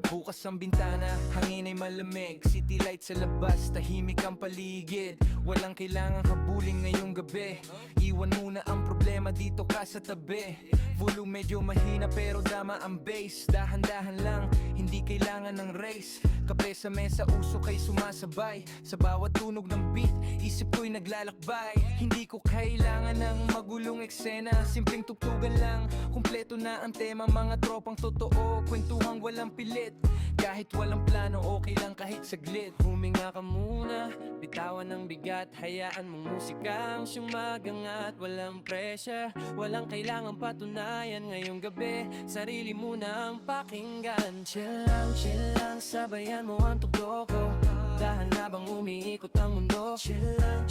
Bukas ang bintana, hangin ay malamig. City light sa labas, tahimik ang paligid. Walang kailangang habulin ngayong gabi. Iwan muna ang problema, dito ka sa tabi. Volume medyo mahina pero dama ang bass. Dahan-dahan lang, hindi kailangan ng race. Kape sa mesa, uso kay sumasabay. Sa bawat tunog ng beat, isip ko'y naglalakbay. Hindi ko kailangan ng magulong eksena. Simpleng tugtugan lang, kumpleto na ang tema. Mga tropang totoo, kwentuhang walang pilit. Kahit walang plano, okay lang kahit saglit. Huminga ka muna, bitawan ng bigat. Hayaan mong musika ang siyang magangat. Walang presya, walang kailangang patunayan. Ngayong gabi, sarili mo na ang pakinggan. Chill lang, sabayan mo ang tugtog ko. Dahan habang umiikot ang mundo. Chill lang,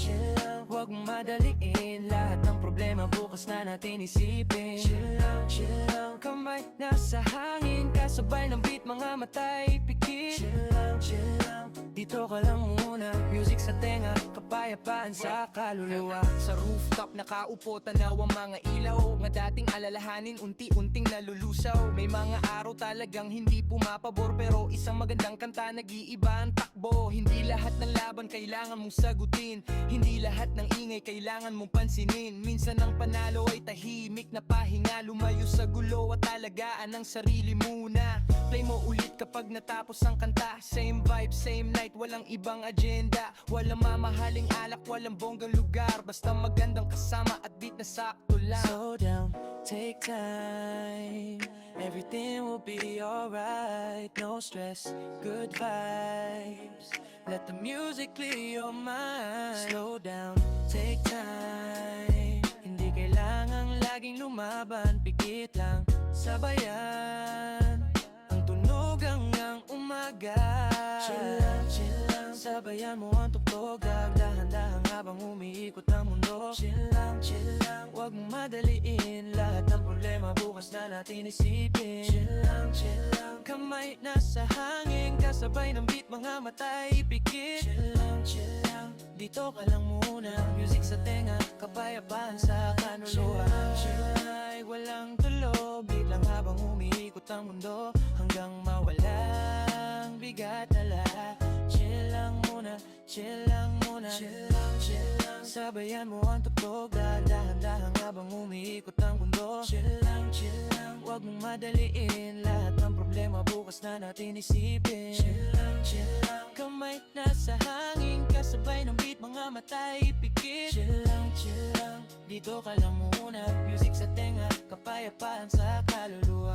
huwag mong madaliin. Lahat ng problema bukas na natin isipin. Chill lang, kamay nasa hangin. Kasabay ng beat, mga matay pikit. Chill lang, dito ka lang muna. Music sa tenga, kapayapaan sa kaluluwa. Sa rooftop nakaupo, tanaw ang mga ilaw. Nga dating alalahanin, unti-unting nalulusaw. May mga araw talagang hindi pumapabor, pero isang magandang kanta, nag-iiba ang takbo. Hindi lahat ng laban kailangan mong sagutin. Hindi lahat ng ingay kailangan mong pansinin. Minsan ang panalo ay tahimik na pahinga. Lumayo sa gulo at alagaan ang sarili muna. Play mo ulit kapag natapos ang kanta. Same vibe, same night, walang ibang agenda. Walang mamahaling alak, walang bonggang lugar. Basta magandang kasama at beat na sakto lang. Slow down, take time. Everything will be alright. No stress, good vibes. Let the music clear your mind. Slow down, take time. Hindi kailangang laging lumaban. Pikit lang, sabayan ang tunog hanggang umaga. Chill lang, sabayan mo ang tugtog. Dahan-dahan habang umiikot ang mundo. Chill lang, huwag mong madaliin. Lahat ng problema bukas na natin isipin. Chill lang, kamay nasa hangin. Kasabay ng beat, mga matay pikit. Chill lang, dito ka lang muna. Music sa tenga, kapayapaan sa kanuluwa. Ay, walang tulo, beat lang habang umiikot ang mundo. Hanggang mawalang bigat na lahat. Chill lang muna, chill lang muna. Sabayan mo ang tugtog. Dahan-dahan habang umiikot ang mundo. Chill lang, huwag mong madaliin. Lahat ng problema bukas na natin isipin. Chill lang, kamay nasa hangin. Kasabay ng beat, mga matay pikit. Chill lang, dito ka lang muna. Music sa tenga, kapayapaan sa kaluluwa.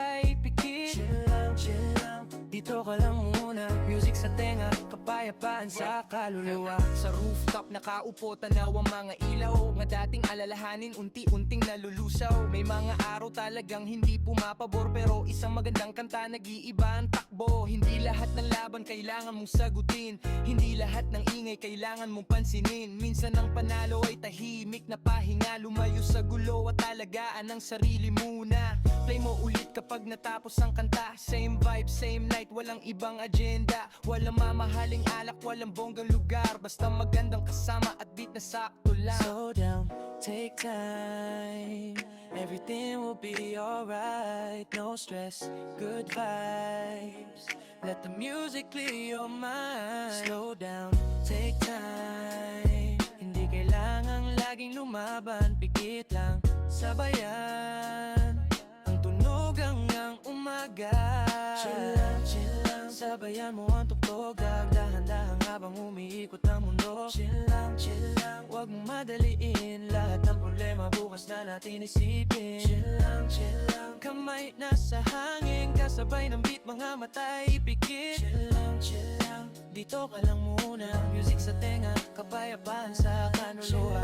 Ay pikit. Chill lang, dito ka lang muna. Music sa tenga, kapayapaan sa kaluluwa. Sa rooftop nakaupo, tanaw ang mga ilaw. Nga dating alalahanin, unti-unting nalulusaw. May mga araw talagang hindi pumapabor, pero isang magandang kanta, nag-iiba ang takbo. Hindi lahat ng laban kailangan mong sagutin. Hindi lahat ng ingay kailangan mong pansinin. Minsan ang panalo ay tahimik na pahinga. Lumayo sa gulo at alagaan ang sarili muna. Play mo ulit kapag natapos ang kanta. Same vibe, same night, walang ibang agenda. Walang mamahaling alak, walang bonggang lugar. Basta magandang kasama at beat na sakto lang. Slow down, take time. Everything will be alright. No stress, good vibes. Let the music clear your mind. Slow down, take time. Hindi kailangang laging lumaban. Pikit lang, sabayan ang tunog hanggang umaga. Chill lang, sabayan mo ang tugtog. Dahan-dahan habang umiikot ang mundo. Chill lang, huwag mong madaliin. Lahat ng problema bukas na natin isipin. Chill lang, kamay nasa hangin. Kasabay ng beat, mga matay pikit. Chill lang, dito ka lang muna. Music sa tenga, kapayapaan sa kanuluwa.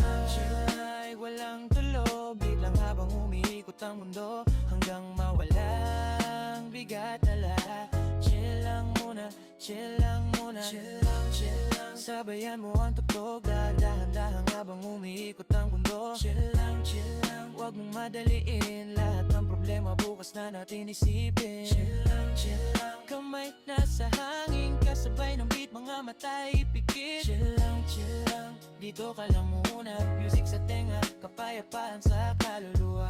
Ay, walang tulo, beat lang habang umiikot ang mundo. Hanggang mawalang bigat na lahat. Chill lang muna, chill lang muna. Sabayan mo ang tugtog. Dahan-dahan habang umiikot ang mundo. Chill lang, huwag mong madaliin. Lahat ng problema bukas na natin isipin. Chill lang, kamay nasa hangin. Kasabay ng beat, mga matay pikit. Chill lang, dito ka lang muna. Music sa tenga, kapayapaan sa kaluluwa.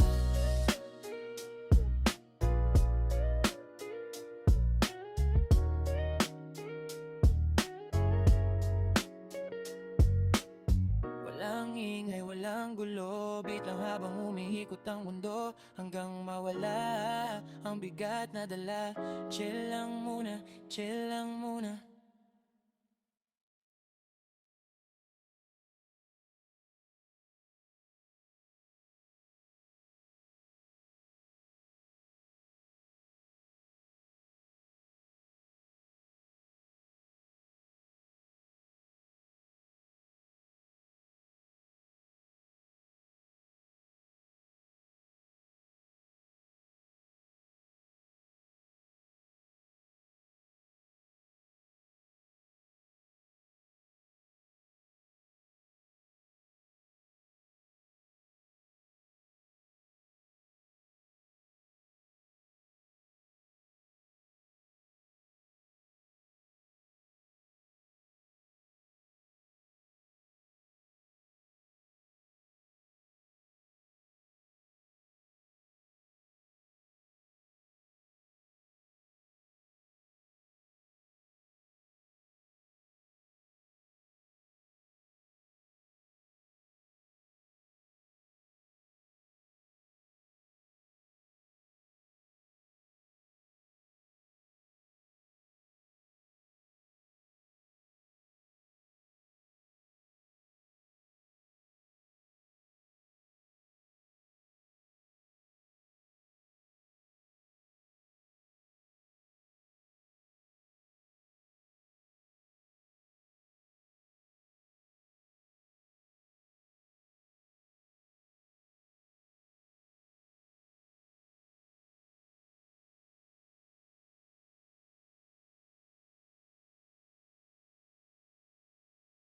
walang gulo. Beat lang habang umiikot ang mundo, hanggang mawala ang bigat na dala. Chill lang muna, chill lang muna.